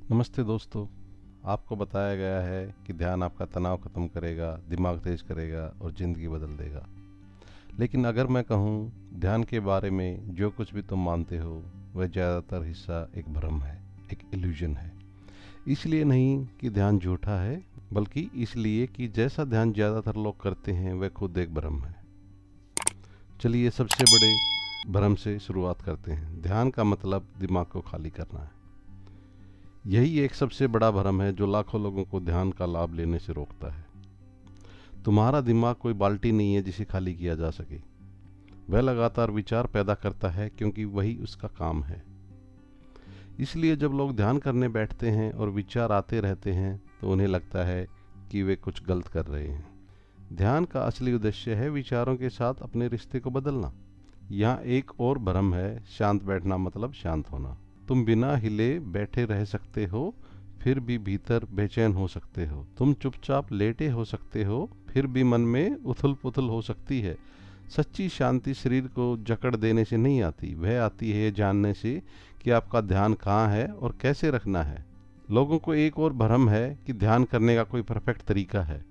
नमस्ते दोस्तों। आपको बताया गया है कि ध्यान आपका तनाव ख़त्म करेगा, दिमाग तेज करेगा और ज़िंदगी बदल देगा। लेकिन अगर मैं कहूँ ध्यान के बारे में जो कुछ भी तुम मानते हो वह ज़्यादातर हिस्सा एक भ्रम है, एक इल्यूजन है। इसलिए नहीं कि ध्यान झूठा है, बल्कि इसलिए कि जैसा ध्यान ज़्यादातर लोग करते हैं वह खुद एक भ्रम है। चलिए सबसे बड़े भ्रम से शुरुआत करते हैं। ध्यान का मतलब दिमाग को खाली करना है। यही एक सबसे बड़ा भ्रम है जो लाखों लोगों को ध्यान का लाभ लेने से रोकता है। तुम्हारा दिमाग कोई बाल्टी नहीं है जिसे खाली किया जा सके। वह लगातार विचार पैदा करता है क्योंकि वही उसका काम है। इसलिए जब लोग ध्यान करने बैठते हैं और विचार आते रहते हैं तो उन्हें लगता है कि वे कुछ गलत कर रहे हैं। ध्यान का असली उद्देश्य है विचारों के साथ अपने रिश्ते को बदलना। यहाँ एक और भ्रम है, शांत बैठना मतलब शांत होना। तुम बिना हिले बैठे रह सकते हो, फिर भी भीतर बेचैन हो सकते हो। तुम चुपचाप लेटे हो सकते हो, फिर भी मन में उथल पुथल हो सकती है। सच्ची शांति शरीर को जकड़ देने से नहीं आती, वह आती है जानने से कि आपका ध्यान कहाँ है और कैसे रखना है। लोगों को एक और भ्रम है कि ध्यान करने का कोई परफेक्ट तरीका है।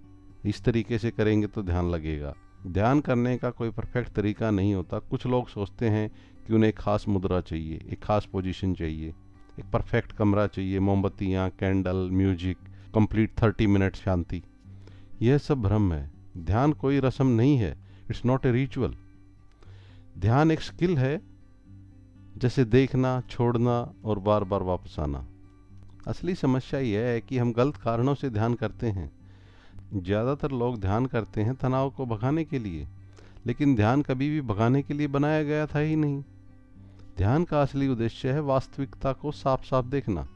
इस तरीके से करेंगे तो ध्यान लगेगा। ध्यान करने का कोई परफेक्ट तरीका नहीं होता। कुछ लोग सोचते हैं कि उन्हें एक खास मुद्रा चाहिए, एक खास पोजीशन चाहिए, एक परफेक्ट कमरा चाहिए, मोमबत्तियाँ, कैंडल, म्यूजिक, कंप्लीट 30 मिनट शांति। यह सब भ्रम है। ध्यान कोई रस्म नहीं है। It's not a ritual. ध्यान एक स्किल है, जैसे देखना, छोड़ना और बार बार वापस आना। असली समस्या यह है कि हम गलत कारणों से ध्यान करते हैं। ज़्यादातर लोग ध्यान करते हैं तनाव को भगाने के लिए, लेकिन ध्यान कभी भी भगाने के लिए बनाया गया था ही नहीं। ध्यान का असली उद्देश्य है वास्तविकता को साफ साफ देखना,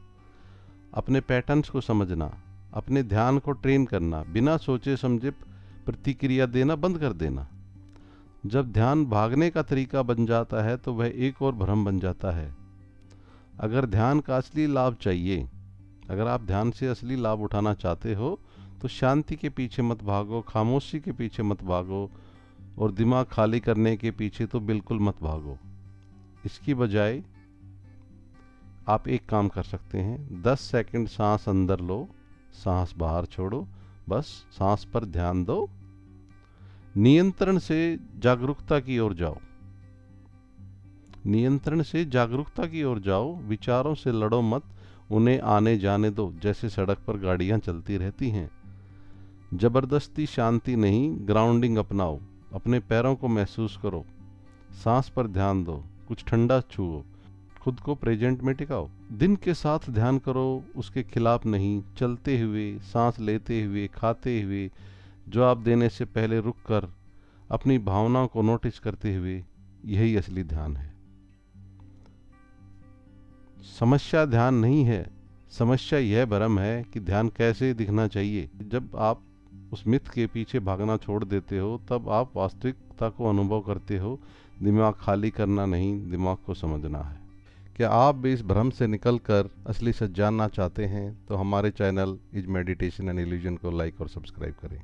अपने पैटर्न्स को समझना, अपने ध्यान को ट्रेन करना, बिना सोचे समझे प्रतिक्रिया देना बंद कर देना। जब ध्यान भागने का तरीका बन जाता है तो वह एक और भ्रम बन जाता है। अगर ध्यान का असली लाभ चाहिए, अगर आप ध्यान से असली लाभ उठाना चाहते हो तो शांति के पीछे मत भागो, खामोशी के पीछे मत भागो और दिमाग खाली करने के पीछे तो बिल्कुल मत भागो। इसकी बजाय आप एक काम कर सकते हैं। 10 सेकंड सांस अंदर लो, सांस बाहर छोड़ो, बस सांस पर ध्यान दो। नियंत्रण से जागरूकता की ओर जाओ। नियंत्रण से जागरूकता की ओर जाओ। विचारों से लड़ो मत, उन्हें आने जाने दो, जैसे सड़क पर गाड़ियां चलती रहती हैं। जबरदस्ती शांति नहीं, ग्राउंडिंग अपनाओ। अपने पैरों को महसूस करो, सांस पर ध्यान दो, कुछ ठंडा छुओ, खुद को प्रेजेंट में टिकाओ। दिन के साथ ध्यान करो, उसके खिलाफ नहीं। चलते हुए, सांस लेते हुए, खाते हुए, जवाब देने से पहले रुक कर अपनी भावनाओं को नोटिस करते हुए, यही असली ध्यान है। समस्या ध्यान नहीं है, समस्या यह भ्रम है कि ध्यान कैसे दिखना चाहिए। जब आप उस मिथ के पीछे भागना छोड़ देते हो तब आप वास्तविकता को अनुभव करते हो। दिमाग खाली करना नहीं, दिमाग को समझना है। क्या आप भी इस भ्रम से निकलकर असली सच जानना चाहते हैं तो हमारे channel is meditation and illusion को लाइक और सब्सक्राइब करें।